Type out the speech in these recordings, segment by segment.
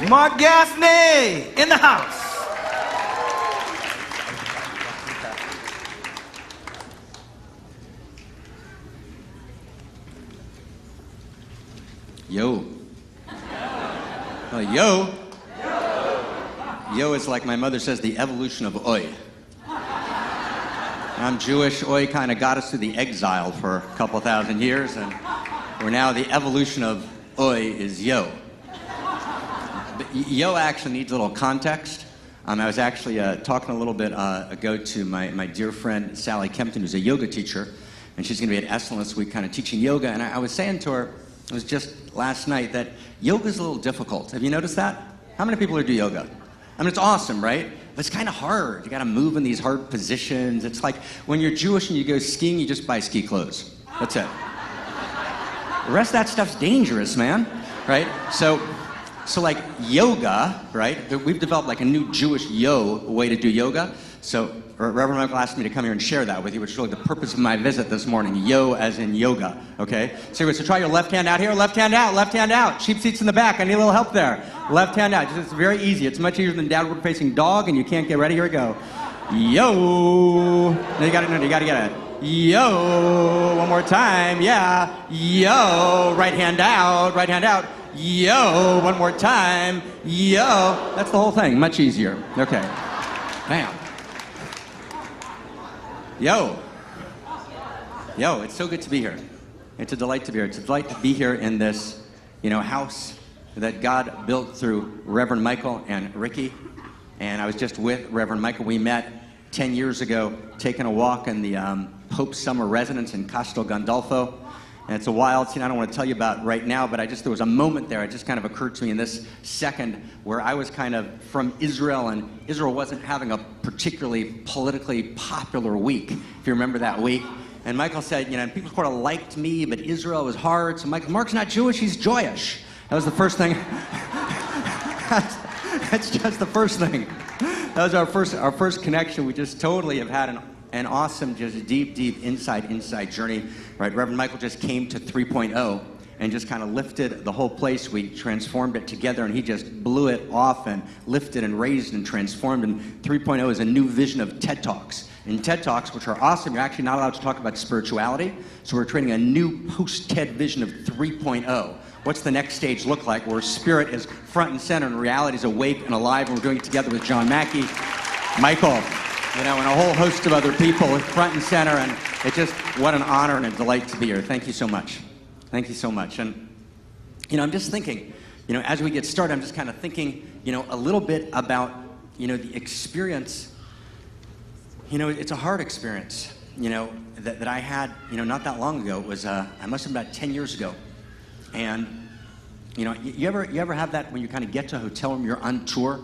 Marc in the house. Yo. Yo. Yo is like my mother says, the evolution of oi. I'm Jewish. Oi kind of got us through the exile for a couple thousand years, and we're now the evolution of oi is yo. But yo actually needs a little context. I was actually talking a little bit ago to my dear friend Sally Kempton, who's a yoga teacher, and she's going to be at Esalen this week kind of teaching yoga, and I was saying to her, it was just last night, that yoga is a little difficult. Have you noticed that? How many people here do yoga? I mean, it's awesome, right? But it's kind of hard. You got to move in these hard positions. It's like when you're Jewish and you go skiing, you just buy ski clothes. That's it. The rest of that stuff's dangerous, man, right? So like yoga, right? We've developed like a new Jewish way to do yoga. So Reverend Michael asked me to come here and share that with you, which is really the purpose of my visit this morning. Yo as in yoga, okay? So try your left hand out here, left hand out, left hand out. Sheep seats in the back, I need a little help there. Left hand out, it's very easy. It's much easier than downward facing dog, and you can't get ready. Here we go. Yo. No, you gotta get it. Yo. One more time, yeah. Yo. Right hand out, right hand out. Yo. One more time. Yo. That's the whole thing, much easier. Okay. Bam. Yo, it's so good to be here. It's a delight to be here. It's a delight to be here in this, house that God built through Reverend Michael and Ricky. And I was just with Reverend Michael. We met 10 years ago, taking a walk in the Pope's summer residence in Castel Gandolfo. And it's a wild scene I don't want to tell you about right now, but there was a moment there, it just kind of occurred to me in this second, where I was kind of from Israel, and Israel wasn't having a particularly politically popular week, if you remember that week. And Michael said, people sort of liked me, but Israel was hard. So Mark's not Jewish, he's Joyish. That was the first thing. That's just the first thing. That was our first connection. We just totally have had an awesome, just deep inside journey, right? Reverend Michael just came to 3.0 and just kind of lifted the whole place. We transformed it together, and he just blew it off and lifted and raised and transformed. And 3.0 is a new vision of TED Talks. In TED Talks, which are awesome, you're actually not allowed to talk about spirituality. So we're creating a new post-TED vision of 3.0. What's the next stage look like, where spirit is front and center and reality is awake and alive, and we're doing it together with John Mackey, Michael, and a whole host of other people front and center, and what an honor and a delight to be here. Thank you so much. Thank you so much. And, I'm just thinking, as we get started, I'm just kind of thinking, a little bit about, the experience. It's a hard experience, that I had, not that long ago. It was, I must have been about 10 years ago. And, you ever have that when you kind of get to a hotel room, you're on tour?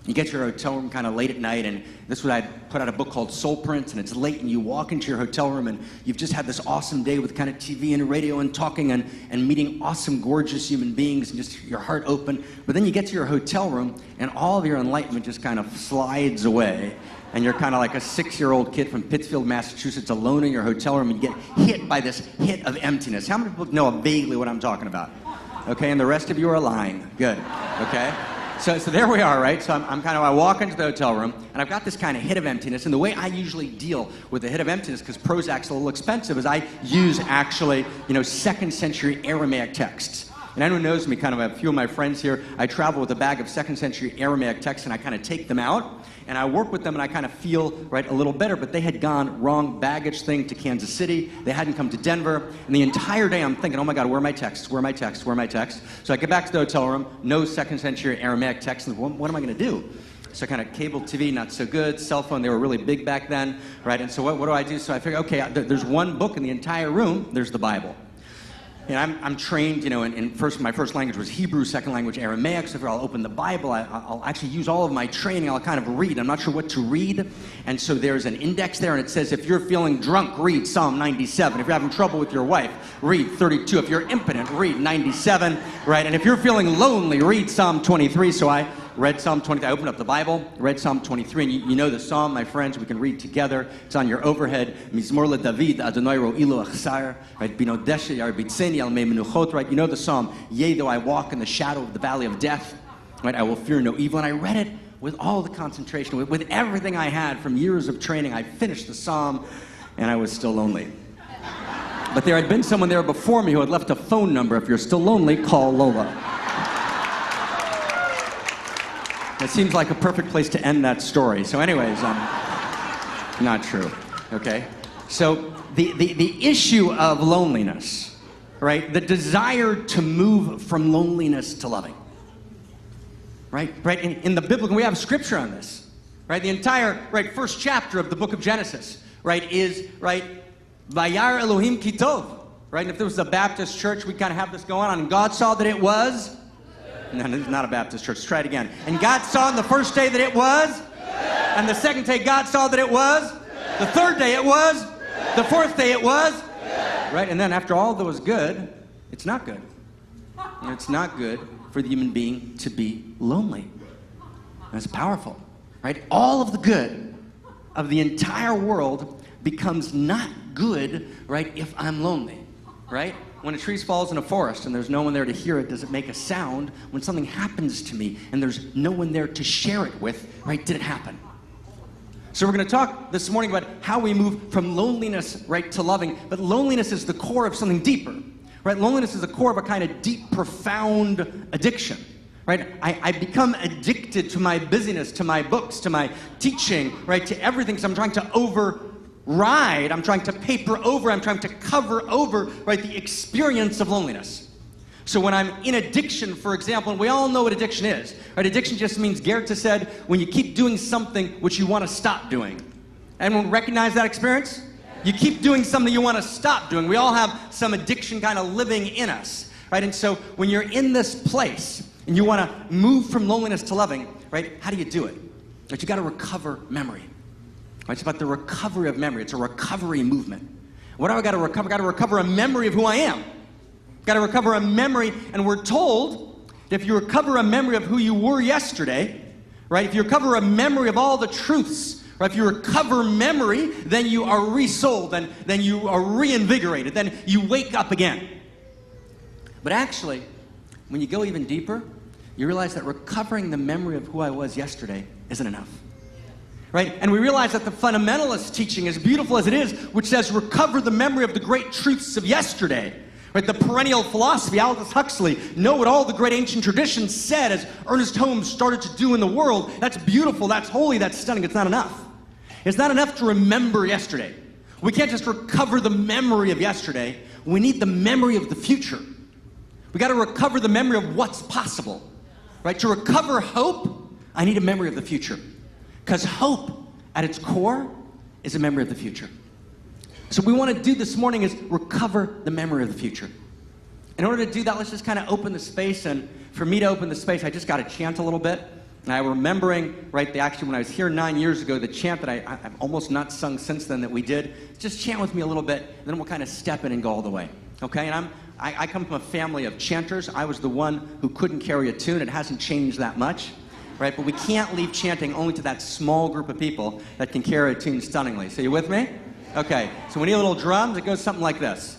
You get to your hotel room kind of late at night, and this was, I put out a book called Soul Prints, and it's late, and you walk into your hotel room, and you've just had this awesome day with kind of TV and radio and talking and meeting awesome, gorgeous human beings, and just your heart open. But then you get to your hotel room, and all of your enlightenment just kind of slides away, and you're kind of like a 6-year-old kid from Pittsfield, Massachusetts, alone in your hotel room, and you get hit by this hit of emptiness. How many people know vaguely what I'm talking about? Okay, and the rest of you are lying. Good, okay? So there we are, right? So I walk into the hotel room, and I've got this kind of hit of emptiness. And the way I usually deal with the hit of emptiness, because Prozac's a little expensive, is I use actually, 2nd century Aramaic texts. And anyone knows me, kind of a few of my friends here, I travel with a bag of 2nd century Aramaic texts, and I kind of take them out, and I work with them, and I kind of feel, right, a little better. But they had gone wrong baggage thing to Kansas City. They hadn't come to Denver. And the entire day I'm thinking, oh my God, where are my texts? Where are my texts? Where are my texts? So I get back to the hotel room, no 2nd century Aramaic texts, and what am I going to do? So kind of cable TV, not so good. Cell phone, they were really big back then, right? And so what do I do? So I figure, okay, there's one book in the entire room. There's the Bible. And I'm trained, my first language was Hebrew, second language Aramaic, so if I'll open the Bible, I'll actually use all of my training, I'll kind of read. I'm not sure what to read, and so there's an index there, and it says, if you're feeling drunk, read Psalm 97. If you're having trouble with your wife, read 32. If you're impotent, read 97, right? And if you're feeling lonely, read Psalm 23. So I read Psalm 23. I opened up the Bible, read Psalm 23, and you know the psalm, my friends. We can read together. It's on your overhead. Mizmor leDavid, Adonai ro'ilo achsar, right? Bino deshe yarbitzeni al mei menuchot, right? You know the psalm. Yea, though I walk in the shadow of the valley of death, Right? I will fear no evil. And I read it with all the concentration, with everything I had from years of training. I finished the psalm, and I was still lonely. But there had been someone there before me who had left a phone number. If you're still lonely, call Lola. It seems like a perfect place to end that story. So anyways, not true, okay? So the issue of loneliness, right? The desire to move from loneliness to loving, right? In the biblical, we have scripture on this, right? The entire, first chapter of the book of Genesis, is, Vayar Elohim Kitov, right? And if there was a Baptist church, we kind of have this going on. And God saw that it was... No, this is not a Baptist church. Let's try it again. And God saw on the first day that it was. And the second day, God saw that it was. The third day it was. The fourth day it was. Right? And then after all that was good, it's not good. And it's not good for the human being to be lonely. That's powerful. Right? All of the good of the entire world becomes not good, if I'm lonely. Right? When a tree falls in a forest and there's no one there to hear it, does it make a sound? When something happens to me and there's no one there to share it with, did it happen? So we're going to talk this morning about how we move from loneliness, to loving. But loneliness is the core of something deeper, Loneliness is the core of a kind of deep, profound addiction, I become addicted to my busyness, to my books, to my teaching, to everything, because I'm trying to I'm trying to paper over, I'm trying to cover over, the experience of loneliness. So when I'm in addiction, for example, and we all know what addiction is, Addiction just means, Goethe said, when you keep doing something which you want to stop doing. Anyone recognize that experience? You keep doing something you want to stop doing. We all have some addiction kind of living in us, And so when you're in this place and you want to move from loneliness to loving, how do you do it? You got to recover memory. It's about the recovery of memory. It's a recovery movement. What do I got to recover? I got to recover a memory of who I am. Got to recover a memory, and we're told that if you recover a memory of who you were yesterday, if you recover a memory of all the truths, if you recover memory, then you are resouled, then you are reinvigorated, then you wake up again. But actually, when you go even deeper, you realize that recovering the memory of who I was yesterday isn't enough. And we realize that the fundamentalist teaching, as beautiful as it is, which says recover the memory of the great truths of yesterday, the perennial philosophy, Aldous Huxley, know what all the great ancient traditions said as Ernest Holmes started to do in the world. That's beautiful, that's holy, that's stunning. It's not enough. It's not enough to remember yesterday. We can't just recover the memory of yesterday. We need the memory of the future. We got to recover the memory of what's possible. To recover hope, I need a memory of the future. Because hope, at its core, is a memory of the future. So what we want to do this morning is recover the memory of the future. In order to do that, let's just kind of open the space. And for me to open the space, I just got to chant a little bit. And I'm remembering, actually when I was here 9 years ago, the chant that I've almost not sung since then that we did. Just chant with me a little bit, and then we'll kind of step in and go all the way. Okay? And I come from a family of chanters. I was the one who couldn't carry a tune. It hasn't changed that much. But we can't leave chanting only to that small group of people that can carry a tune stunningly. So you with me? Okay. So we need a little drums. It goes something like this.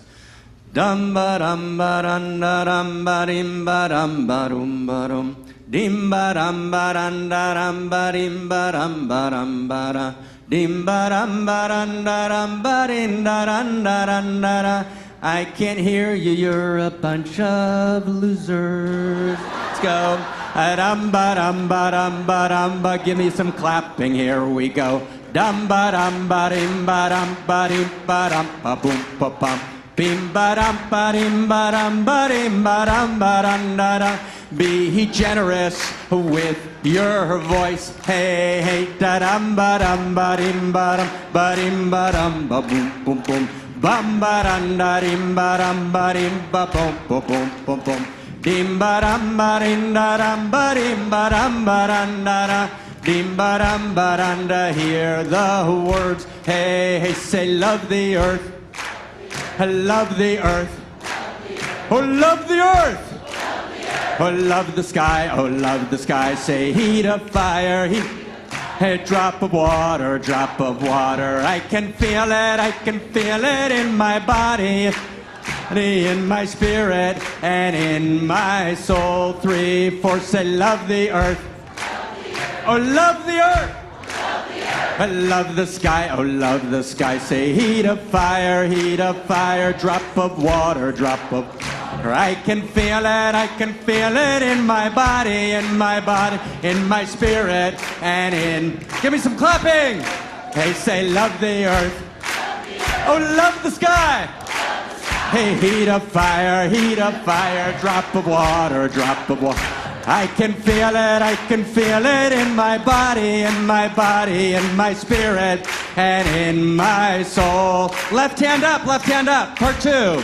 Dum ba dum ba dum da dum ba dim ba dum ba dum ba dum dim ba dum ba dum da dum ba dim ba dum ba dum ba da dim ba dum ba dum da dum ba dim da dum da dum da da. I can't hear you. You're a bunch of losers. Let's go. Dum ba dum ba dum ba dum ba. Give me some clapping. Here we go. Dum ba dum ba dim ba dum ba dim ba dum ba boom ba bum. Bim ba dum ba dim ba dum ba dim ba dum ba dum da da. Be generous with your voice. Hey hey da dum ba dim ba dim ba dum ba boom boom boom. Bum ba dum da dim ba dum ba boom boom boom boom boom. Dim ba dum ba dim da dum ba dim ba dum da da. Dim ba dum ba dum da. Hear the words. Hey hey, say love the earth. I love the earth. Oh, love the earth. Oh, love the sky. Oh, love the sky. Say heat of fire. Heat. A drop of water. Drop of water. I can feel it. I can feel it in my body. in my spirit and in my soul. 3, 4, say love the earth. Oh, love the earth. I love the sky, oh love the sky. Say heat of fire, drop of water, drop of water. I can feel it in my body, in my spirit, and in. Give me some clapping. Hey, say love the earth. Oh, love the sky. Hey, heat of fire, drop of water, drop of water. I can feel it in my body, in my spirit, and in my soul. Left hand up, part 2.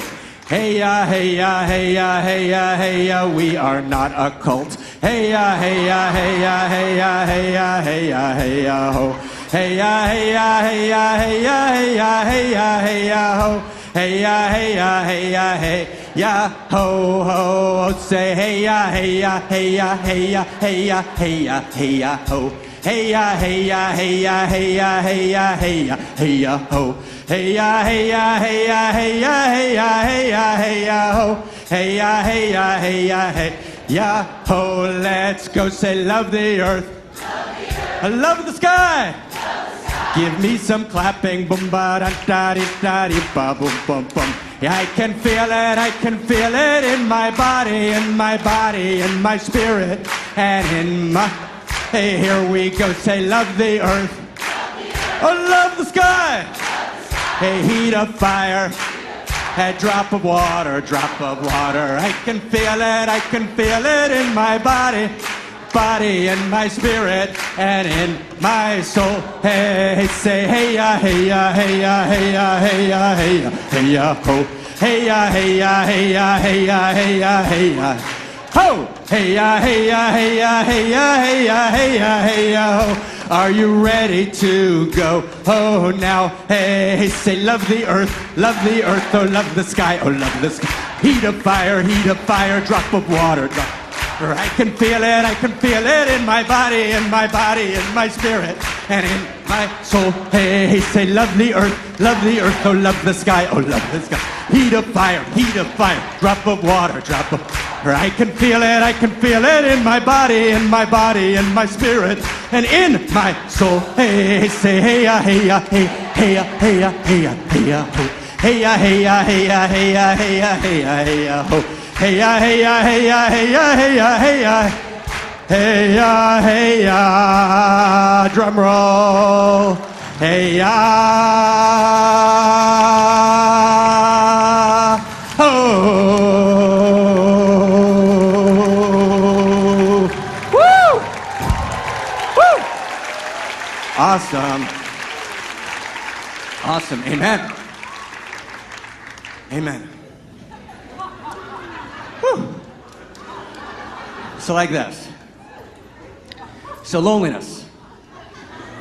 Hey ya, hey ya, hey ya, hey ya, hey ya, we are not a cult. Hey ya, hey ya, hey ya, hey ya, hey ya, hey ya, hey ya, ho. Hey ya, hey ya, hey ya, hey ya, hey ya, hey ya, hey ya, ho. Hey ya, hey ya, hey ya, hey ya, ho, ho. Say hey ya, hey ya, hey ya, hey ya, hey ya, hey ya, hey ya, ho. Hey ya, hey ya, hey ya, hey ya, hey ya, hey ya, hey ya, ho. Hey ya, hey ya, hey ya, hey ya, hey ya, hey ya, hey ya, ho. Hey ya, hey ya, hey ya, hey ya, ho. Let's go. Say love the earth. I love the sky. Give me some clapping, boom ba da da di ba boom bum bum. Yeah, I can feel it in my body, in my spirit, and in my. Hey, here we go. Say love the earth. Oh, love the sky. Hey, heat of fire. A drop of water, drop of water. I can feel it in my body. In my spirit and in my soul. Hey, say hey ya, hey ya, hey ya, hey ya, hey ya, hey ya, hey ya, ho. Hey ya, hey ya, hey ya, hey ya, hey ya, hey ya, ho. Hey ya, hey ya, hey ya, hey ya, hey ya, hey ya, hey ya, ho. Are you ready to go? Oh, now, hey, say love the earth, oh, love the sky, oh, love the sky. Heat of fire, drop of water, drop. I can feel it in my body, in my spirit, and in my soul. Hey, say love the earth, oh love the sky, oh love the sky. Heat of fire, drop of water, drop of. I can feel it in my body, in my spirit, and in my soul. Hey, say hey ya, hey ya, hey, hey ya, hey ya, hey ya, hey ya, ho. Hey ya, hey ya, hey ya, hey ya, hey ya, hey ya, hey ya, ho. Hey ya, hey ya, hey ya, hey ya, hey ya, hey ya, hey ya, hey ya, drum roll. Hey ya, oh, woo, woo, awesome, amen, amen. So like this. So loneliness.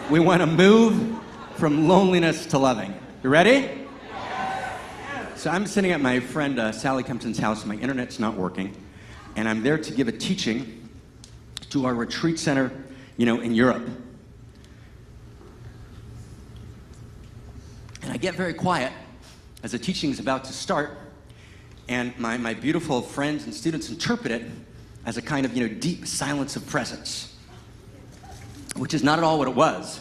We want to move from loneliness to loving. You ready? So I'm sitting at my friend Sally Kempton's house. My internet's not working. And I'm there to give a teaching to our retreat center, in Europe. And I get very quiet as the teaching is about to start. And my beautiful friends and students interpret it as a kind of, deep silence of presence, which is not at all what it was.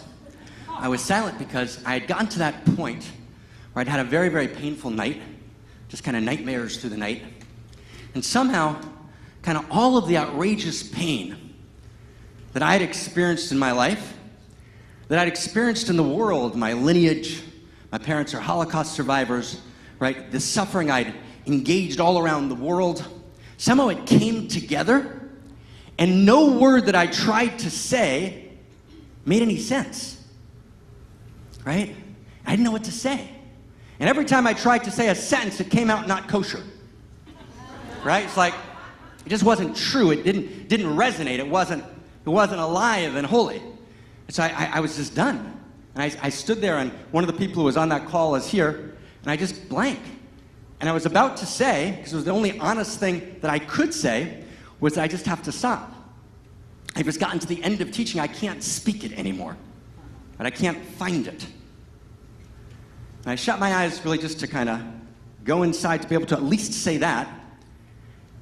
I was silent because I had gotten to that point where I'd had a very, very painful night, just kind of nightmares through the night, and somehow, kind of all of the outrageous pain that I had experienced in my life, that I'd experienced in the world, my lineage, my parents are Holocaust survivors, right? The suffering I'd engaged all around the world, somehow it came together, and no word that I tried to say made any sense, right? I didn't know what to say. And every time I tried to say a sentence, it came out not kosher, right? It's like, it just wasn't true. It didn't resonate. It wasn't alive and holy. And so I was just done. And I stood there, and one of the people who was on that call is here, and I just blanked. And I was about to say, because it was the only honest thing that I could say, was that I just have to stop. I've just gotten to the end of teaching. I can't speak it anymore. But I can't find it. And I shut my eyes really just to kind of go inside to be able to at least say that.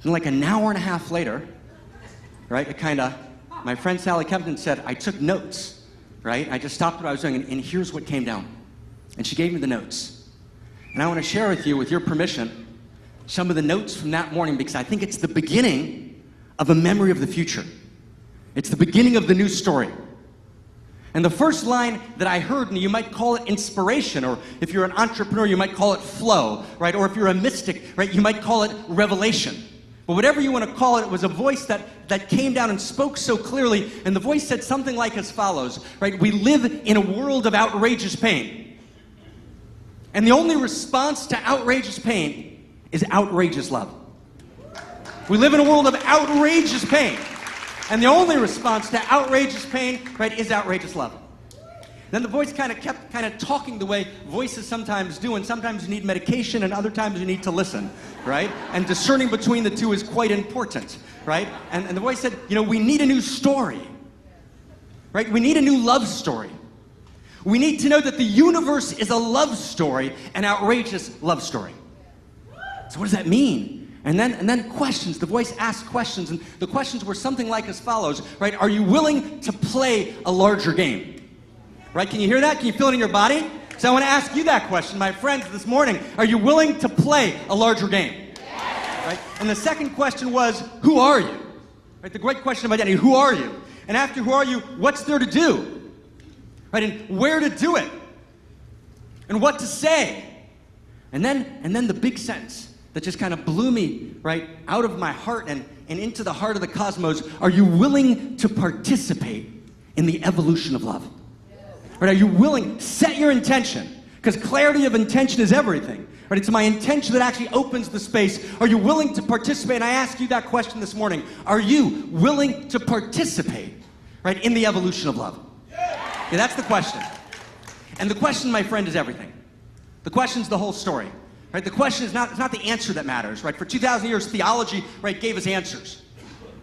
And like an hour and a half later, right, my friend Sally Kempton said, I took notes, right? I just stopped what I was doing, and here's what came down. And she gave me the notes. And I want to share with you, with your permission, some of the notes from that morning, because I think it's the beginning of a memory of the future. It's the beginning of the new story. And the first line that I heard, and you might call it inspiration, or if you're an entrepreneur, you might call it flow, right? Or if you're a mystic, right, you might call it revelation. But whatever you want to call it was a voice that came down and spoke so clearly, and the voice said something like as follows, right? We live in a world of outrageous pain. And the only response to outrageous pain is outrageous love. We live in a world of outrageous pain. And the only response to outrageous pain, right, is outrageous love. Then the voice kept talking the way voices sometimes do, and sometimes you need medication, and other times you need to listen, right? And discerning between the two is quite important, right? And the voice said, we need a new story, right? We need a new love story. We need to know that the universe is a love story, an outrageous love story. So what does that mean? And then questions. The voice asked questions, and the questions were something like as follows, right? Are you willing to play a larger game? Right? Can you hear that? Can you feel it in your body? So I want to ask you that question, my friends, this morning. Are you willing to play a larger game? Yes. Right? And the second question was, who are you? Right? The great question of identity, who are you? And after who are you, what's there to do? Right? And where to do it? And what to say? And then the big sentence that just kind of blew me right out of my heart and into the heart of the cosmos. Are you willing to participate in the evolution of love? Right, are you willing? Set your intention, because clarity of intention is everything. Right, it's my intention that actually opens the space. Are you willing to participate? And I ask you that question this morning. Are you willing to participate, right, in the evolution of love? Yeah, that's the question. And the question, my friend, is everything. The question's the whole story. Right? The question is not the answer that matters. Right? For 2,000 years, theology, right, gave us answers.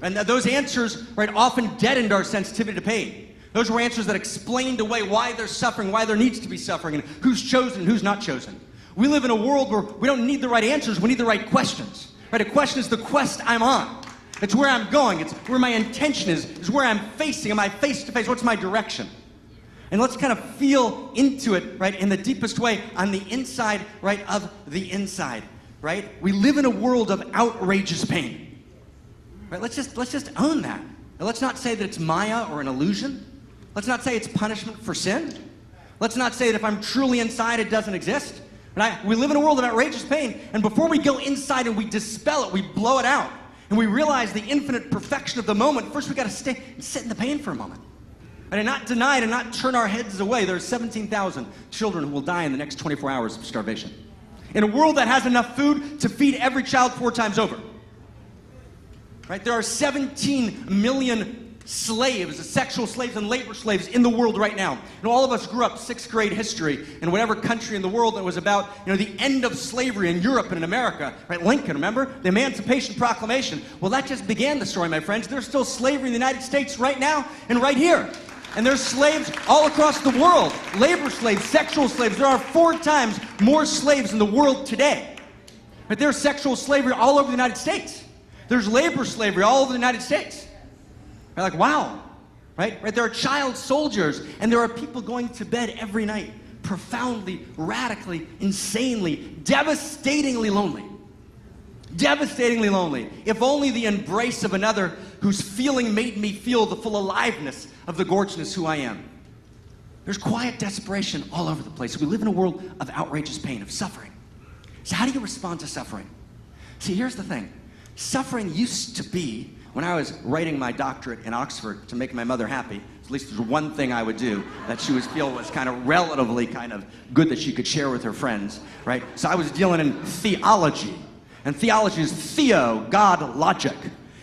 And those answers, right, often deadened our sensitivity to pain. Those were answers that explained away why there's suffering, why there needs to be suffering, and who's chosen and who's not chosen. We live in a world where we don't need the right answers, we need the right questions. Right? A question is the quest I'm on. It's where I'm going. It's where my intention is where I'm facing. Am I face to face? What's my direction? And let's kind of feel into it, right, in the deepest way, on the inside, right, of the inside, right? We live in a world of outrageous pain. Right? Let's just own that. And let's not say that it's Maya or an illusion. Let's not say it's punishment for sin. Let's not say that if I'm truly inside, it doesn't exist. We live in a world of outrageous pain, and before we go inside and we dispel it, we blow it out, and we realize the infinite perfection of the moment, first we got to stay and sit in the pain for a moment. And not deny it and not turn our heads away. There are 17,000 children who will die in the next 24 hours of starvation. In a world that has enough food to feed every child 4 times over. Right? There are 17 million slaves, sexual slaves and labor slaves in the world right now. And all of us grew up 6th grade history in whatever country in the world that was about, the end of slavery in Europe and in America. Right? Lincoln, remember? The Emancipation Proclamation. Well, that just began the story, my friends. There's still slavery in the United States right now and right here. And there's slaves all across the world. Labor slaves, sexual slaves. There are 4 times more slaves in the world today. But there's sexual slavery all over the United States. There's labor slavery all over the United States. You're like, wow, right? There are child soldiers, and there are people going to bed every night, profoundly, radically, insanely, devastatingly lonely. Devastatingly lonely. If only the embrace of another whose feeling made me feel the full aliveness of the gorgeousness who I am. There's quiet desperation all over the place. We live in a world of outrageous pain, of suffering. So how do you respond to suffering? See, here's the thing. Suffering used to be, when I was writing my doctorate in Oxford to make my mother happy, at least there's one thing I would do that she would feel was kind of relatively kind of good that she could share with her friends, right? So I was dealing in theology. And theology is theo, God, logic.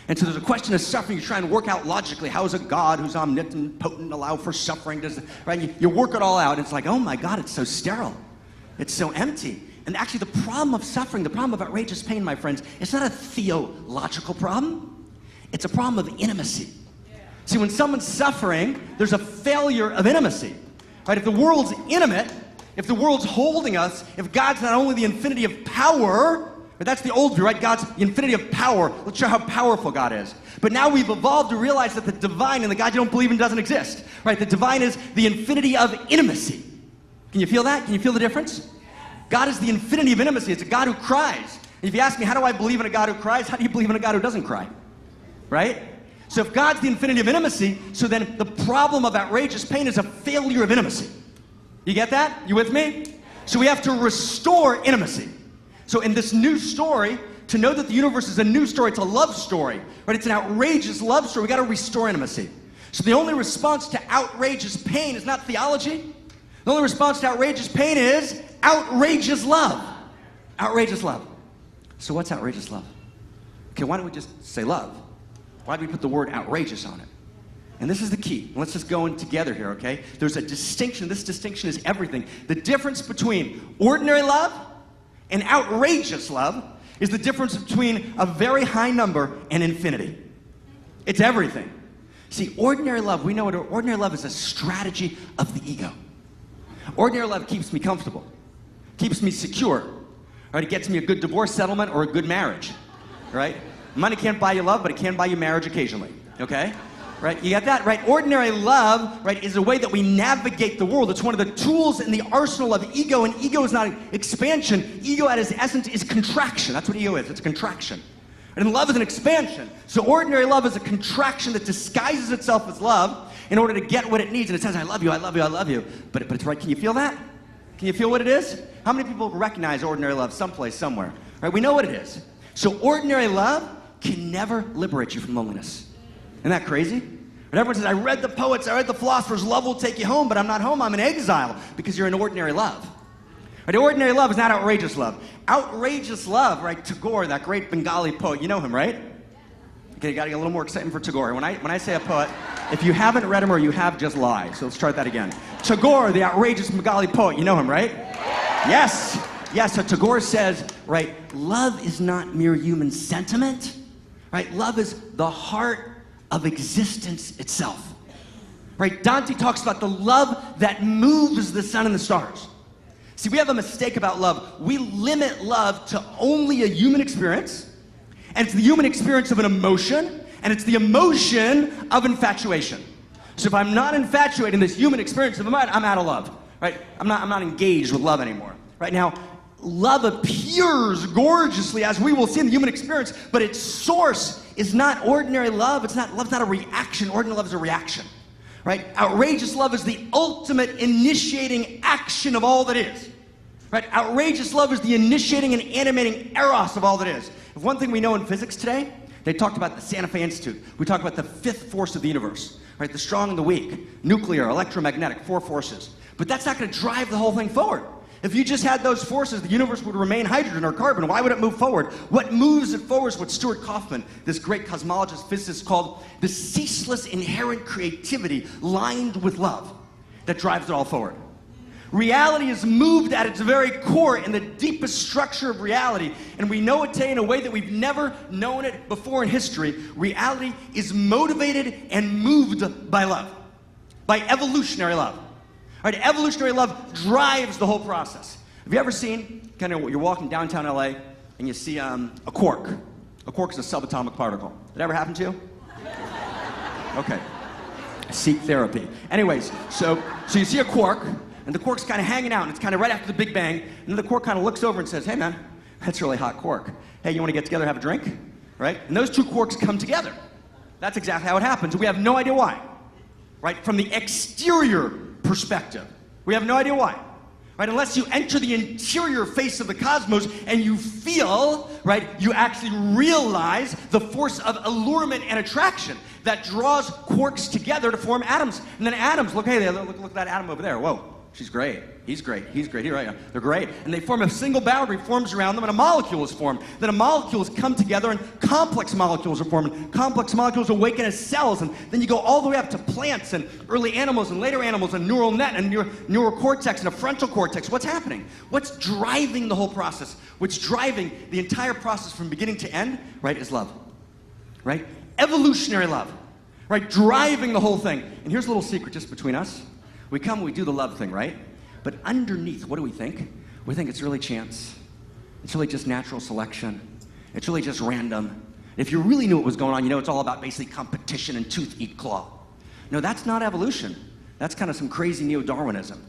And so there's a question of suffering. You try and work out logically. How is a God who's omnipotent, potent, allow for suffering? Right? You work it all out. And it's like, oh my God, it's so sterile. It's so empty. And actually the problem of suffering, the problem of outrageous pain, my friends, it's not a theological problem. It's a problem of intimacy. See, when someone's suffering, there's a failure of intimacy. Right? If the world's intimate, if the world's holding us, if God's not only the infinity of power, but that's the old view, right? God's the infinity of power. Let's show how powerful God is. But now we've evolved to realize that the divine and the God you don't believe in doesn't exist, right? The divine is the infinity of intimacy. Can you feel that? Can you feel the difference? God is the infinity of intimacy. It's a God who cries. And if you ask me, how do I believe in a God who cries? How do you believe in a God who doesn't cry? Right? So if God's the infinity of intimacy, so then the problem of outrageous pain is a failure of intimacy. You get that? You with me? So we have to restore intimacy. So in this new story, to know that the universe is a new story, it's a love story, right? It's an outrageous love story. We got to restore intimacy. So the only response to outrageous pain is not theology. The only response to outrageous pain is outrageous love. Outrageous love. So what's outrageous love? Okay, why don't we just say love? Why do we put the word outrageous on it? And this is the key. Let's just go in together here, okay? There's a distinction. This distinction is everything. The difference between ordinary love and outrageous love is the difference between a very high number and infinity. It's everything. See, ordinary love, we know what ordinary love is, a strategy of the ego. Ordinary love keeps me comfortable, keeps me secure, right? It gets me a good divorce settlement or a good marriage, right? Money can't buy you love, but it can buy you marriage occasionally, okay? Right, you got that? Right, ordinary love, right, is a way that we navigate the world. It's one of the tools in the arsenal of ego, and ego is not expansion. Ego at its essence is contraction. That's what ego is, it's contraction. And love is an expansion. So ordinary love is a contraction that disguises itself as love in order to get what it needs. And it says, I love you, I love you, I love you. But it's right, can you feel that? Can you feel what it is? How many people recognize ordinary love someplace, somewhere? Right, we know what it is. So ordinary love can never liberate you from loneliness. Isn't that crazy? And everyone says, I read the poets, I read the philosophers, love will take you home, but I'm not home, I'm in exile, because you're in ordinary love. Right? Ordinary love is not outrageous love. Outrageous love, right, Tagore, that great Bengali poet, you know him, right? Okay, you gotta get a little more excitement for Tagore. When I say a poet, if you haven't read him or you have, just lie. So let's start that again. Tagore, the outrageous Bengali poet, you know him, right? Yes, yes, so Tagore says, right, love is not mere human sentiment, right? Love is the heart of existence itself. Right? Dante talks about the love that moves the sun and the stars. See, we have a mistake about love. We limit love to only a human experience, and it's the human experience of an emotion, and it's the emotion of infatuation. So if I'm not infatuated in this human experience of mine, I'm out of love. Right? I'm not engaged with love anymore. Right now, love appears gorgeously, as we will see in the human experience, but its source is not ordinary love. Love's not a reaction. Ordinary love is a reaction, right? Outrageous love is the ultimate initiating action of all that is, right? Outrageous love is the initiating and animating eros of all that is. If one thing we know in physics today, they talked about the Santa Fe Institute. We talked about the fifth force of the universe, right? The strong and the weak, nuclear, electromagnetic, 4 forces. But that's not going to drive the whole thing forward. If you just had those forces, the universe would remain hydrogen or carbon. Why would it move forward? What moves it forward is what Stuart Kauffman, this great cosmologist, physicist, called the ceaseless inherent creativity lined with love that drives it all forward. Reality is moved at its very core in the deepest structure of reality, and we know it today in a way that we've never known it before in history. Reality is motivated and moved by love, by evolutionary love. All right, evolutionary love drives the whole process. Have you ever seen, kind of, you're walking downtown LA and you see a quark. A quark is a subatomic particle. Did that ever happen to you? Okay. Seek therapy. Anyways, so you see a quark, and the quark's kind of hanging out, and it's kind of right after the Big Bang, and then the quark kind of looks over and says, hey man, that's a really hot quark. Hey, you want to get together and have a drink? Right? And those two quarks come together. That's exactly how it happens. We have no idea why. Right? From the exterior perspective. We have no idea why. Right? Unless you enter the interior face of the cosmos and you feel, right, you actually realize the force of allurement and attraction that draws quarks together to form atoms. And then atoms, look at that atom over there. Whoa, she's great. He's great. He's great. Here I am. They're great. And they form a single boundary, forms around them, and a molecule is formed. Then molecules come together, and complex molecules are formed. And complex molecules awaken as cells, and then you go all the way up to plants and early animals and later animals and neural net and neural cortex and a frontal cortex. What's happening? What's driving the whole process? What's driving the entire process from beginning to end, right, is love. Right? Evolutionary love. Right? Driving the whole thing. And here's a little secret just between us. We do the love thing, right? But underneath, what do we think? We think it's really chance. It's really just natural selection. It's really just random. If you really knew what was going on, you know it's all about basically competition and tooth eat claw. No, that's not evolution. That's kind of some crazy neo-Darwinism.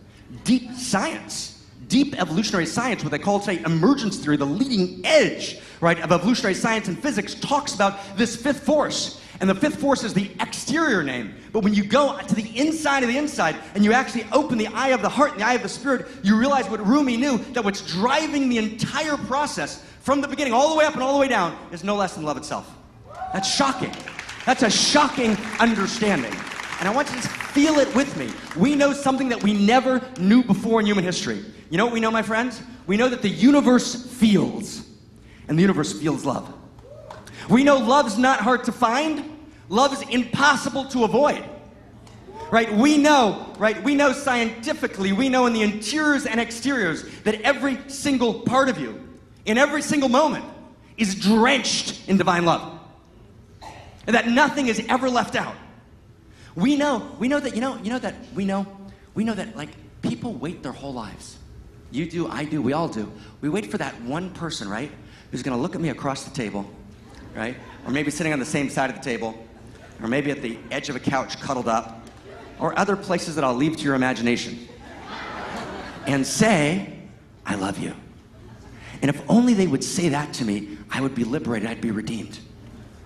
Deep science, deep evolutionary science, what they call, say, emergence theory, the leading edge, right, of evolutionary science and physics, talks about this fifth force. And the fifth force is the exterior name. But when you go to the inside of the inside and you actually open the eye of the heart and the eye of the spirit, you realize what Rumi knew, that what's driving the entire process from the beginning all the way up and all the way down is no less than love itself. That's shocking. That's a shocking understanding. And I want you to just feel it with me. We know something that we never knew before in human history. You know what we know, my friends? We know that the universe feels, and the universe feels love. We know love's not hard to find. Love's impossible to avoid. Right? We know scientifically, we know in the interiors and exteriors that every single part of you, in every single moment, is drenched in divine love. And that nothing is ever left out. We know that like people wait their whole lives. You do, I do, we all do. We wait for that one person, right, who's gonna look at me across the table, right? Or maybe sitting on the same side of the table, or maybe at the edge of a couch cuddled up, or other places that I'll leave to your imagination, and say, I love you. And if only they would say that to me, I would be liberated, I'd be redeemed.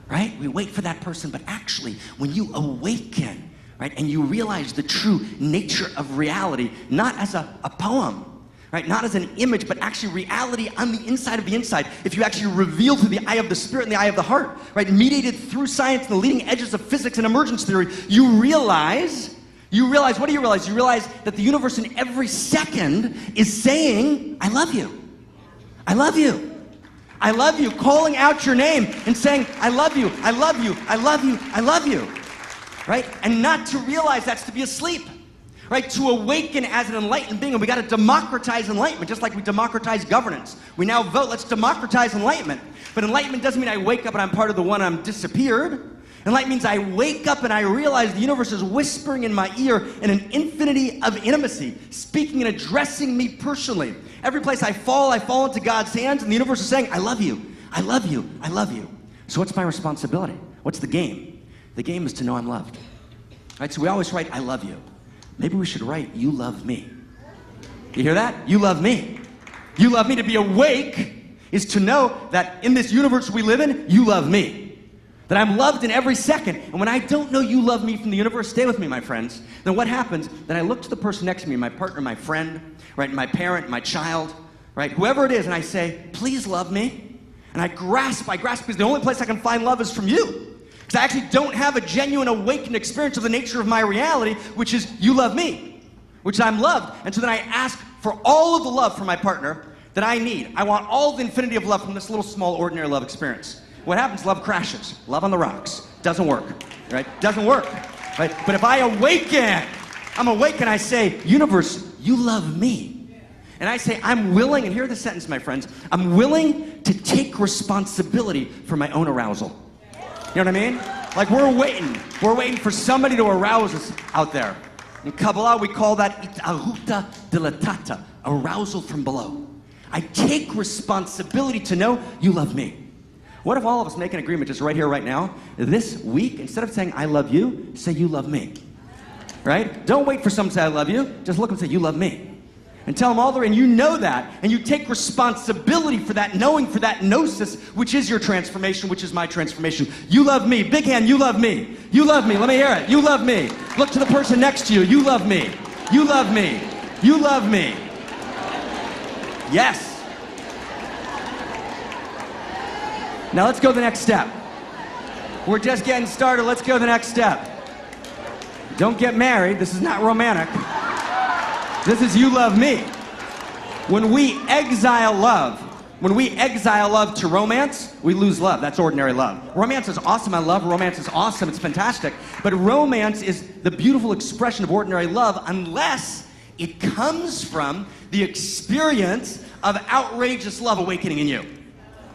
Right? We wait for that person, but actually, when you awaken, right, and you realize the true nature of reality, not as a poem, right, not as an image, but actually reality on the inside of the inside, if you actually reveal through the eye of the spirit and the eye of the heart, right, mediated through science and the leading edges of physics and emergence theory, you realize, what do you realize? You realize that the universe in every second is saying, I love you. I love you. I love you, calling out your name and saying, I love you, I love you, I love you, I love you, right? And not to realize that's to be asleep, right? To awaken as an enlightened being, and we got to democratize enlightenment, just like we democratize governance. We now vote, let's democratize enlightenment. But enlightenment doesn't mean I wake up and I'm part of the one I'm disappeared. Enlightenment means I wake up and I realize the universe is whispering in my ear in an infinity of intimacy, speaking and addressing me personally. Every place I fall into God's hands, and the universe is saying, I love you, I love you, I love you. So what's my responsibility? What's the game? The game is to know I'm loved. Right? So we always write, I love you. Maybe we should write, you love me. You hear that? You love me. You love me. To be awake is to know that in this universe we live in, you love me. That I'm loved in every second. And when I don't know you love me from the universe, stay with me, my friends. Then what happens? Then I look to the person next to me, my partner, my friend, right, my parent, my child, right, whoever it is, and I say, please love me. And I grasp because the only place I can find love is from you. Because I actually don't have a genuine awakened experience of the nature of my reality, which is you love me, which I'm loved. And so then I ask for all of the love from my partner that I need. I want all the infinity of love from this little small ordinary love experience. What happens? Love crashes. Love on the rocks. Doesn't work, right? Doesn't work, right? But if I awaken, I'm awake and I say, universe, you love me. And I say, I'm willing, and hear the sentence, my friends, I'm willing to take responsibility for my own arousal. You know what I mean? Like we're waiting for somebody to arouse us out there. In Kabbalah, we call that itahuta dilatata, arousal from below. I take responsibility to know you love me. What if all of us make an agreement just right here, right now, this week, instead of saying I love you, say you love me, right? Don't wait for someone to say I love you, just look and say you love me. And tell them all the way, and you know that, and you take responsibility for that knowing, for that gnosis, which is your transformation, which is my transformation. You love me, big hand, you love me. You love me, let me hear it, you love me. Look to the person next to you, you love me. You love me, you love me. Yes. Now let's go to the next step. We're just getting started, let's go to the next step. Don't get married, this is not romantic. This is you love me. When we exile love to romance, we lose love. That's ordinary love. Romance is awesome, I love romance, is awesome, it's fantastic. But romance is the beautiful expression of ordinary love unless it comes from the experience of outrageous love awakening in you.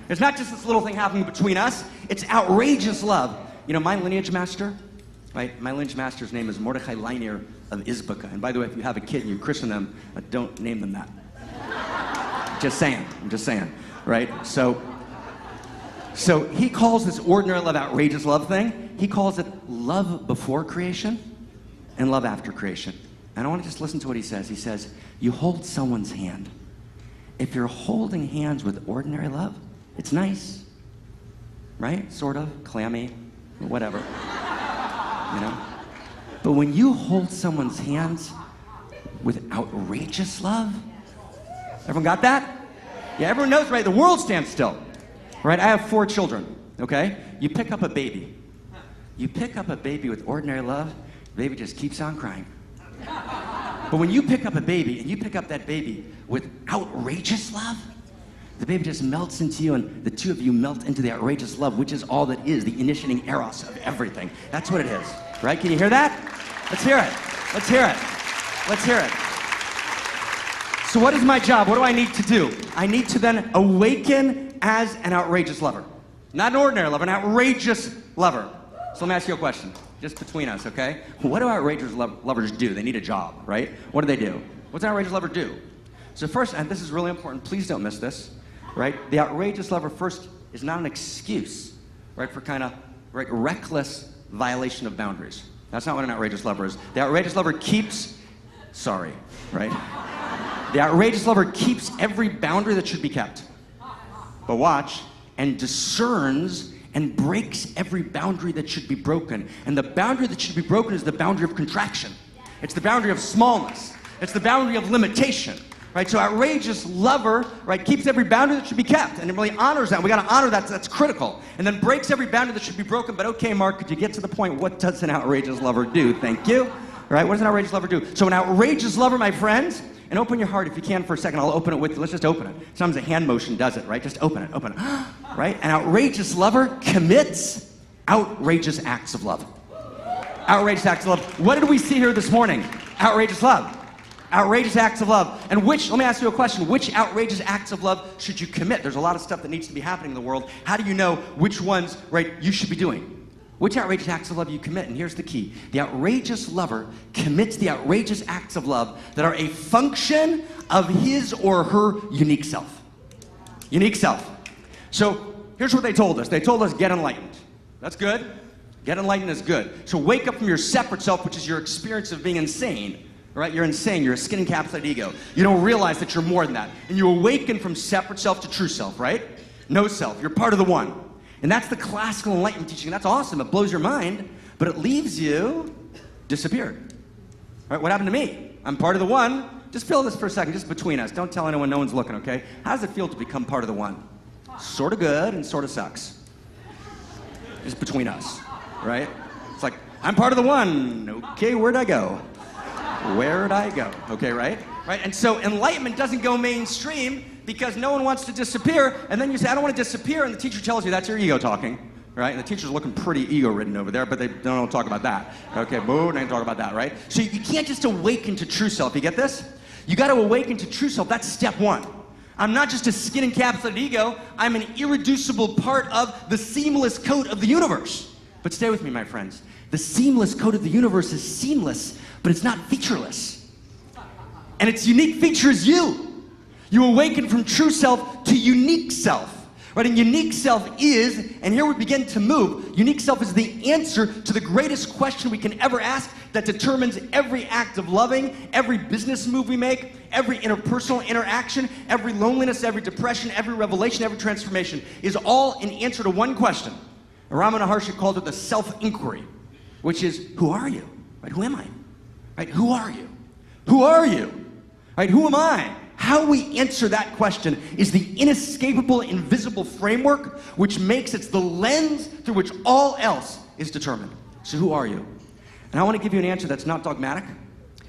It's not just this little thing happening between us, it's outrageous love. You know, my lineage master, Right? My lynch master's name is Mordechai Leinier of Izbaka. And by the way, if you have a kid and you christen them, don't name them that. Just saying. I'm just saying. Right? So he calls this ordinary love, outrageous love thing, he calls it love before creation and love after creation. And I want to just listen to what he says. He says, you hold someone's hand. If you're holding hands with ordinary love, it's nice. Right? Sort of. Clammy. Whatever. You know? But when you hold someone's hands with outrageous love, everyone got that? Yeah, everyone knows, right? The world stands still. Right? I have 4 children, okay? You pick up a baby. You pick up a baby with ordinary love, the baby just keeps on crying. But when you pick up a baby, and you pick up that baby with outrageous love, the baby just melts into you, and the two of you melt into the outrageous love, which is all that is, the initiating eros of everything. That's what it is, right? Can you hear that? Let's hear it. Let's hear it. Let's hear it. So what is my job? What do I need to do? I need to then awaken as an outrageous lover. Not an ordinary lover, an outrageous lover. So let me ask you a question, just between us, okay? What do outrageous lovers do? They need a job, right? What do they do? What's an outrageous lover do? So first, and this is really important, please don't miss this, right? The outrageous lover first is not an excuse, right, for kind of reckless violation of boundaries. That's not what an outrageous lover is. The outrageous lover keeps, right? The outrageous lover keeps every boundary that should be kept. But watch, and discerns and breaks every boundary that should be broken. And the boundary that should be broken is the boundary of contraction. It's the boundary of smallness. It's the boundary of limitation. Right? So outrageous lover, right, keeps every boundary that should be kept, and it really honors that. We got to honor that. That's critical. And then breaks every boundary that should be broken. But okay, Mark, could you get to the point? What does an outrageous lover do? Thank you. All right? What does an outrageous lover do? So an outrageous lover, my friends, and open your heart if you can for a second. I'll open it with you. Let's just open it. Sometimes a hand motion does it, right? Just open it. Open it. Right? An outrageous lover commits outrageous acts of love. Outrageous acts of love. What did we see here this morning? Outrageous love. Outrageous acts of love. And let me ask you a question. Which outrageous acts of love should you commit? There's a lot of stuff that needs to be happening in the world. How do you know which ones, right, you should be doing? Which outrageous acts of love you commit? And here's the key. The outrageous lover commits the outrageous acts of love that are a function of his or her unique self. Unique self. So here's what they told us. They told us, get enlightened. That's good. Get enlightened is good. So wake up from your separate self, which is your experience of being insane. Right? You're insane. You're a skin encapsulated ego. You don't realize that you're more than that. And you awaken from separate self to true self, right? No self. You're part of the one. And that's the classical enlightenment teaching. That's awesome. It blows your mind, but it leaves you disappeared. Right? What happened to me? I'm part of the one. Just feel this for a second, just between us. Don't tell anyone, no one's looking, okay? How does it feel to become part of the one? Sort of good and sort of sucks. Just between us, right? It's like, I'm part of the one. Okay, where'd I go? Where'd I go? Okay, right? Right? And so enlightenment doesn't go mainstream because no one wants to disappear. And then you say, I don't want to disappear. And the teacher tells you that's your ego talking. Right? And the teacher's looking pretty ego-ridden over there, but they don't talk about that. Okay, boo, they don't talk about that, right? So you can't just awaken to true self. You get this? You got to awaken to true self. That's step one. I'm not just a skin-encapsulated ego. I'm an irreducible part of the seamless code of the universe. But stay with me, my friends. The seamless code of the universe is seamless, but it's not featureless. And its unique feature is you. You awaken from true self to unique self. Right? And unique self is, and here we begin to move, unique self is the answer to the greatest question we can ever ask that determines every act of loving, every business move we make, every interpersonal interaction, every loneliness, every depression, every revelation, every transformation is all in answer to one question. Ramana Maharshi called it the self-inquiry, which is, who are you? Right? Who am I? Right? Who are you? Who are you? Right? Who am I? How we answer that question is the inescapable, invisible framework which makes it the lens through which all else is determined. So who are you? And I want to give you an answer that's not dogmatic,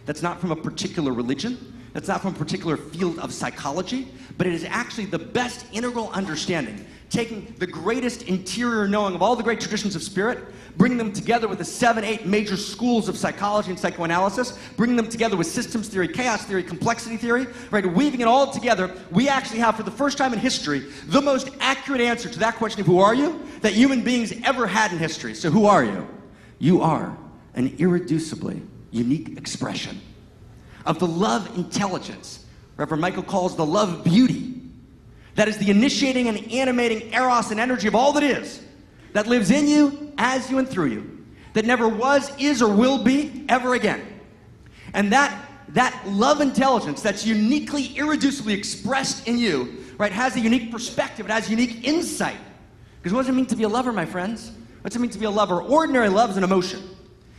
that's not from a particular religion, that's not from a particular field of psychology, but it is actually the best integral understanding, taking the greatest interior knowing of all the great traditions of spirit, bringing them together with the 7, 8 major schools of psychology and psychoanalysis, bringing them together with systems theory, chaos theory, complexity theory, right? Weaving it all together, we actually have, for the first time in history, the most accurate answer to that question of who are you that human beings ever had in history. So who are you? You are an irreducibly unique expression of the love intelligence Reverend Michael calls the love beauty, that is the initiating and animating eros and energy of all that is, that lives in you, as you, and through you, that never was, is, or will be ever again. And that love intelligence that's uniquely, irreducibly expressed in you, right, has a unique perspective, it has unique insight. Because what does it mean to be a lover, my friends? What does it mean to be a lover? Ordinary love is an emotion.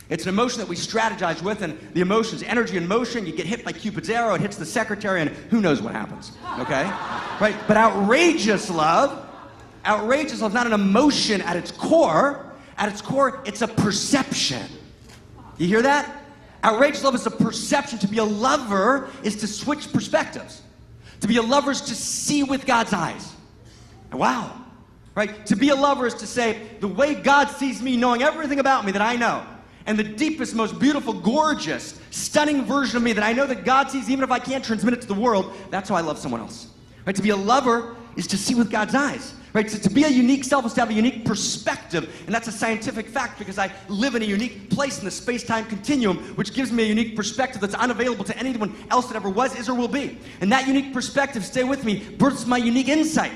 It's an emotion that we strategize with, and the emotion's energy in motion. You get hit by Cupid's arrow, it hits the secretary, and who knows what happens, okay? Right? But outrageous love is not an emotion at its core. At its core, it's a perception. You hear that? Outrageous love is a perception. To be a lover is to switch perspectives. To be a lover is to see with God's eyes. Wow. Right? To be a lover is to say, the way God sees me, knowing everything about me that I know, and the deepest, most beautiful, gorgeous, stunning version of me that I know that God sees, even if I can't transmit it to the world, that's how I love someone else. Right? To be a lover is to see with God's eyes. Right? So to be a unique self is to have a unique perspective, and that's a scientific fact because I live in a unique place in the space-time continuum, which gives me a unique perspective that's unavailable to anyone else that ever was, is, or will be. And that unique perspective, stay with me, births my unique insight.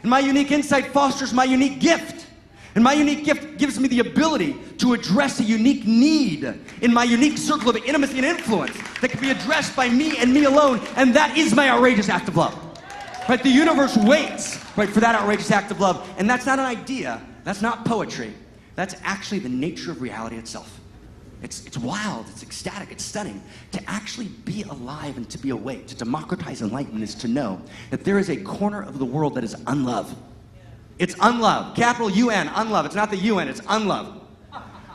And my unique insight fosters my unique gift. And my unique gift gives me the ability to address a unique need in my unique circle of intimacy and influence that can be addressed by me and me alone, and that is my outrageous act of love. Right? The universe waits, right, for that outrageous act of love, and that's not an idea, that's not poetry, that's actually the nature of reality itself. It's wild, it's ecstatic, it's stunning. To actually be alive and to be awake, to democratize enlightenment is to know that there is a corner of the world that is unloved. It's unlove, capital UN, unlove. It's not the UN, it's unlove.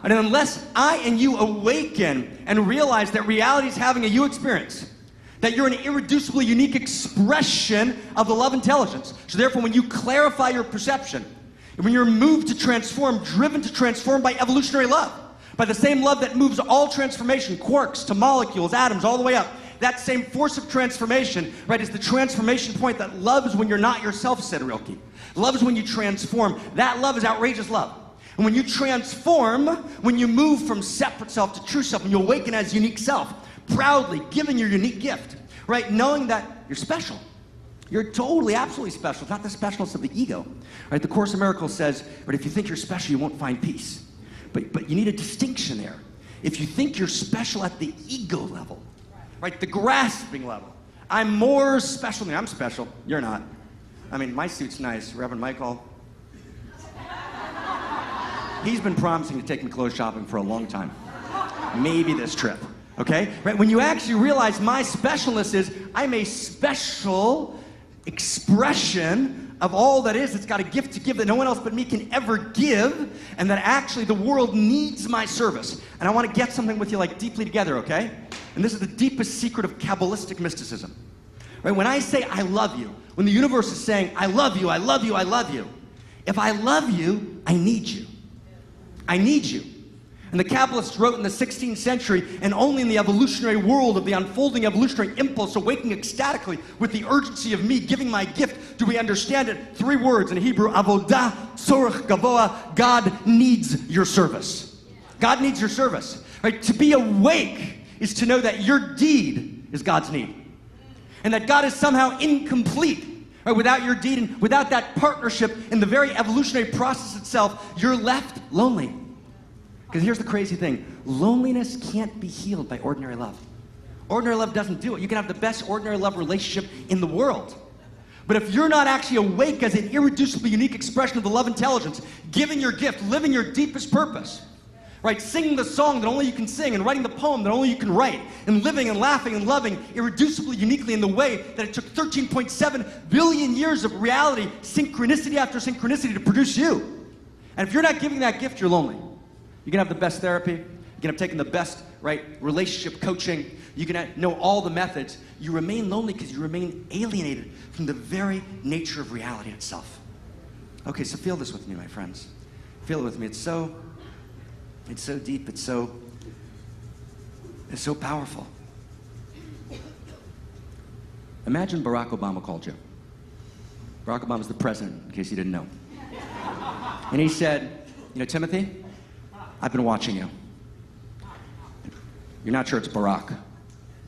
And unless I and you awaken and realize that reality is having a you experience, that you're an irreducibly unique expression of the love intelligence. So therefore, when you clarify your perception, when you're moved to transform, driven to transform by evolutionary love, by the same love that moves all transformation, quarks to molecules, atoms, all the way up, that same force of transformation, right, is the transformation point that love is when you're not yourself, said Rilke. Love is when you transform. That love is outrageous love. And when you transform, when you move from separate self to true self, and you awaken as unique self, proudly giving your unique gift, right, knowing that you're special. You're totally, absolutely special. It's not the specialness of the ego, right? The Course in Miracles says, right, if you think you're special, you won't find peace. But you need a distinction there. If you think you're special at the ego level, right, the grasping level, I'm more special than you. I'm special. You're not. I mean, my suit's nice. Reverend Michael, he's been promising to take me clothes shopping for a long time. Maybe this trip, okay? Right? When you actually realize my specialness is I'm a special expression of all that is. It's got a gift to give that no one else but me can ever give, and that actually the world needs my service. And I want to get something with you like deeply together, okay? And this is the deepest secret of Kabbalistic mysticism. Right? When I say I love you, when the universe is saying I love you, I love you, I love you, if I love you, I need you. I need you. And the Kabbalists wrote in the 16th century, and only in the evolutionary world of the unfolding evolutionary impulse, awaking ecstatically with the urgency of me giving my gift, do we understand it. 3 words in Hebrew, avodah, tzorech gavoa, God needs your service. God needs your service. Right? To be awake is to know that your deed is God's need. And that God is somehow incomplete, right? Without your deed and without that partnership in the very evolutionary process itself, you're left lonely. Because here's the crazy thing. Loneliness can't be healed by ordinary love. Ordinary love doesn't do it. You can have the best ordinary love relationship in the world. But if you're not actually awake as an irreducibly unique expression of the love intelligence, giving your gift, living your deepest purpose, right, singing the song that only you can sing, and writing the poem that only you can write, and living and laughing and loving irreducibly uniquely in the way that it took 13.7 billion years of reality, synchronicity after synchronicity to produce you. And if you're not giving that gift, you're lonely. You can have the best therapy, you can have taken the best, right, relationship coaching, you can know all the methods. You remain lonely because you remain alienated from the very nature of reality itself. Okay, so feel this with me, my friends. Feel it with me. It's so deep, it's so powerful. Imagine Barack Obama called you. Barack Obama's the president, in case you didn't know. And he said, you know, Timothy, I've been watching you. you're not sure it's Barack.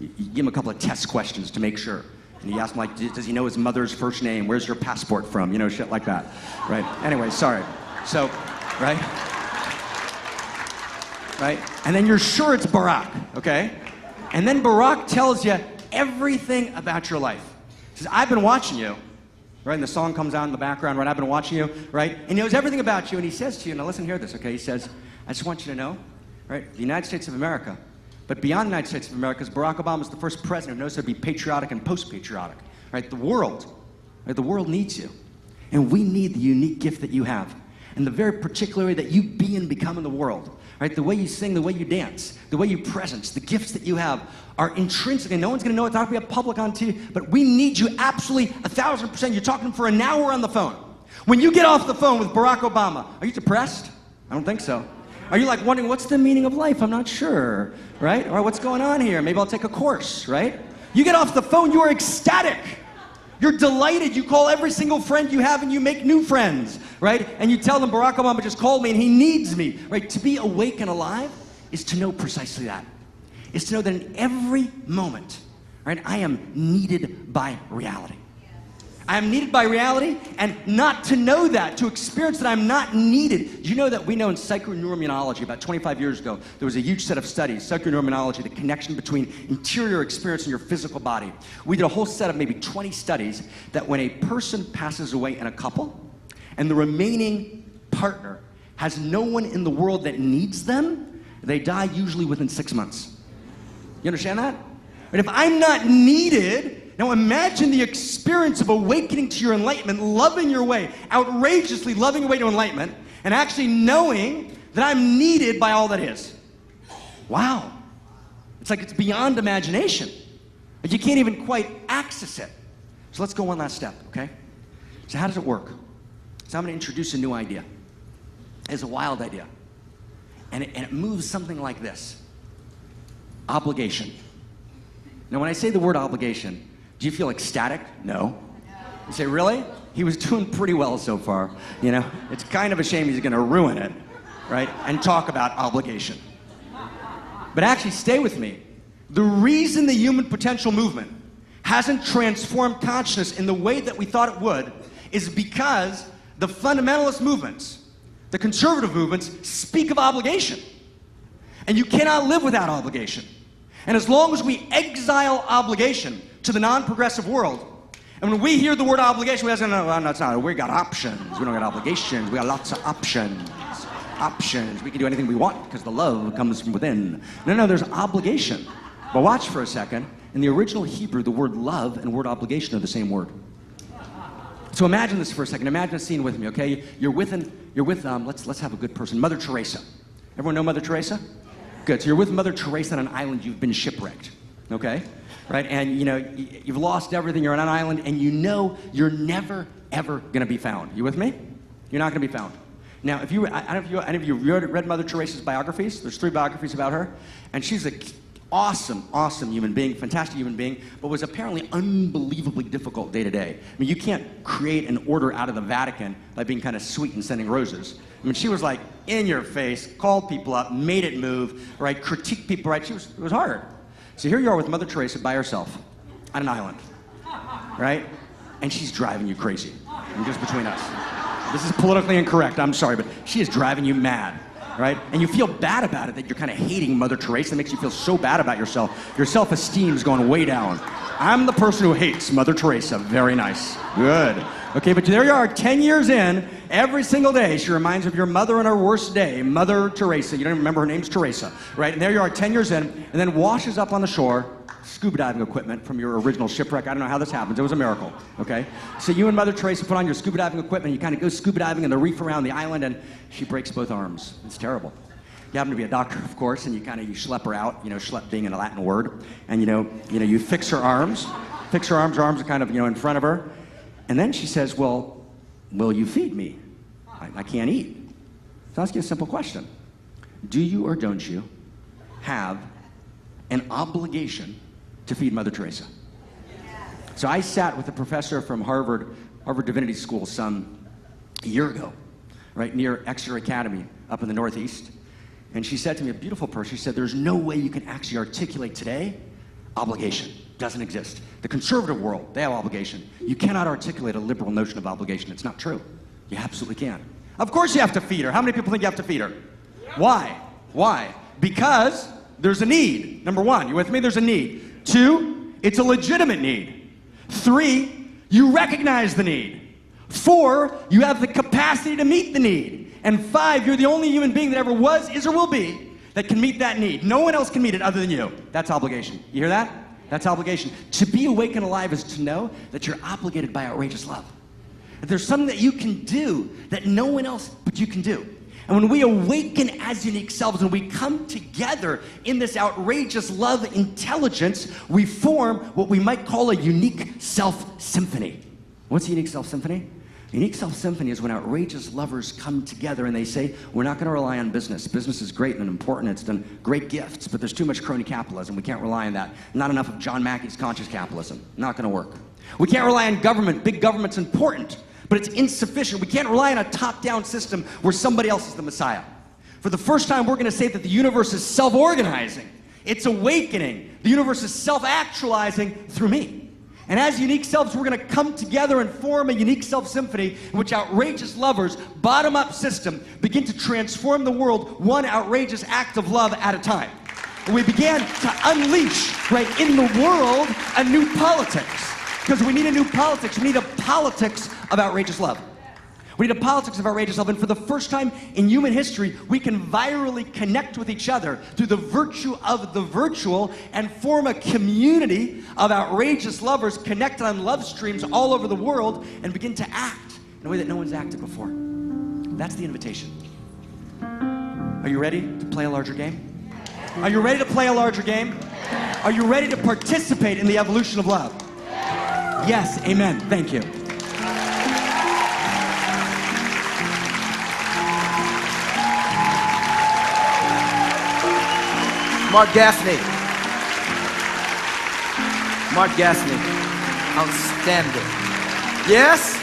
You give him a couple of test questions to make sure. And you ask him, like, does he know his mother's first name? Where's your passport from? You know, shit like that, right? Anyway, sorry. So, right? Right? And then you're sure it's Barack, okay? And then Barack tells you everything about your life. He says, I've been watching you, right? And the song comes out in the background, right? I've been watching you, right? And he knows everything about you, and he says to you, now listen, hear this, okay? He says, I just want you to know, right? The United States of America, but beyond the United States of America, Barack Obama is the first president who knows how to be patriotic and post-patriotic, right? The world needs you. And we need the unique gift that you have. And the very particular way that you be and become in the world, right? The way you sing, the way you dance, the way you presence, the gifts that you have are intrinsic, and no one's gonna know it's not gonna be a public on TV, but we need you absolutely 1,000%. You're talking for an hour on the phone. When you get off the phone with Barack Obama, are you depressed? I don't think so. Are you like wondering, what's the meaning of life? I'm not sure, right? Or what's going on here? Maybe I'll take a course, right? You get off the phone, you are ecstatic. You're delighted. You call every single friend you have and you make new friends, right? And you tell them Barack Obama just called me and he needs me, right? To be awake and alive is to know precisely that. It's to know that in every moment, right, I am needed by reality. I am needed by reality, and not to know that, to experience that I'm not needed. You know that we know in psychoneuroimmunology, about 25 years ago, there was a huge set of studies, psychoneuroimmunology, the connection between interior experience and your physical body. We did a whole set of maybe 20 studies that when a person passes away in a couple, and the remaining partner has no one in the world that needs them, they die usually within 6 months. You understand that? But if I'm not needed, now imagine the experience of awakening to your enlightenment, loving your way, outrageously loving your way to enlightenment, and actually knowing that I'm needed by all that is. Wow. It's like it's beyond imagination. But you can't even quite access it. So let's go one last step, okay? So how does it work? So I'm going to introduce a new idea. It's a wild idea. And it moves something like this. Obligation. Now when I say the word obligation, do you feel ecstatic? No. You say, really? He was doing pretty well so far. You know, it's kind of a shame he's going to ruin it, right? And talk about obligation. But actually, stay with me. The reason the human potential movement hasn't transformed consciousness in the way that we thought it would is because the fundamentalist movements, the conservative movements, speak of obligation. And you cannot live without obligation. And as long as we exile obligation to the non-progressive world, and when we hear the word obligation, we say, no, that's not it. We got options. We don't got obligations. We got lots of options. Options. We can do anything we want because the love comes from within. No, there's obligation. But watch for a second. In the original Hebrew, the word love and word obligation are the same word. So imagine this for a second. Imagine a scene with me, okay? You're with let's have a good person, Mother Teresa. Everyone know Mother Teresa? Good. So you're with Mother Teresa on an island. You've been shipwrecked, okay? Right? And you know you've lost everything. You're on an island, and you know you're never ever going to be found. You with me? You're not going to be found. Now, if you, I don't know if any of you read Mother Teresa's biographies. There's 3 biographies about her, and she's an awesome human being, fantastic human being, but was apparently unbelievably difficult day to day. I mean, you can't create an order out of the Vatican by being kind of sweet and sending roses. I mean, she was like in your face, called people up, made it move, right? Critiqued people, right? It was hard. So here you are with Mother Teresa by herself on an island, right? And she's driving you crazy. And just between us. This is politically incorrect, I'm sorry, but she is driving you mad, right? And you feel bad about it, that you're kind of hating Mother Teresa. It makes you feel so bad about yourself. Your self-esteem is going way down. I'm the person who hates Mother Teresa. Very nice. Good. Okay, but there you are, 10 years in, every single day, she reminds you of your mother on her worst day, Mother Teresa. You don't even remember her name's Teresa, right? And there you are, 10 years in, and then washes up on the shore, scuba diving equipment from your original shipwreck. I don't know how this happens. It was a miracle, okay? So you and Mother Teresa put on your scuba diving equipment, you kind of go scuba diving in the reef around the island, and she breaks both arms. It's terrible. You happen to be a doctor, of course, and you schlep her out, schlep being a Latin word, and you fix her arms, her arms are kind of, in front of her, and then she says, well, will you feed me? I can't eat. So I'll ask you a simple question. Do you or don't you have an obligation to feed Mother Teresa? So I sat with a professor from Harvard Divinity School a year ago, right near Exeter Academy up in the Northeast. And she said to me, a beautiful person, she said, there's no way you can actually articulate today obligation. Doesn't exist. The conservative world, they have obligation. You cannot articulate a liberal notion of obligation. It's not true. You absolutely can. Of course you have to feed her. How many people think you have to feed her? Why? Why? Because there's a need. Number one, you with me? There's a need. Two, it's a legitimate need. Three, you recognize the need. Four, you have the capacity to meet the need. And five, you're the only human being that ever was, is, or will be that can meet that need. No one else can meet it other than you. That's obligation. You hear that? That's obligation. To be awake and alive is to know that you're obligated by outrageous love. That there's something that you can do that no one else but you can do. And when we awaken as unique selves and we come together in this outrageous love intelligence, we form what we might call a unique self-symphony. What's a unique self-symphony? Unique self-symphony is when outrageous lovers come together and they say, we're not going to rely on business. Business is great and important. It's done great gifts, but there's too much crony capitalism. We can't rely on that. Not enough of John Mackey's conscious capitalism. Not going to work. We can't rely on government. Big government's important, but it's insufficient. We can't rely on a top-down system where somebody else is the Messiah. For the first time, we're going to say that the universe is self-organizing. It's awakening. The universe is self-actualizing through me. And as unique selves, we're going to come together and form a unique self-symphony in which outrageous lovers, bottom-up system, begin to transform the world one outrageous act of love at a time. And we began to unleash, right, in the world, a new politics. Because we need a new politics. We need a politics of outrageous love. We need a politics of outrageous love. And for the first time in human history, we can virally connect with each other through the virtue of the virtual and form a community of outrageous lovers connected on love streams all over the world and begin to act in a way that no one's acted before. That's the invitation. Are you ready to play a larger game? Are you ready to play a larger game? Are you ready to participate in the evolution of love? Yes, amen. Thank you. Marc Gaffney. Marc Gaffney. Outstanding. Yes?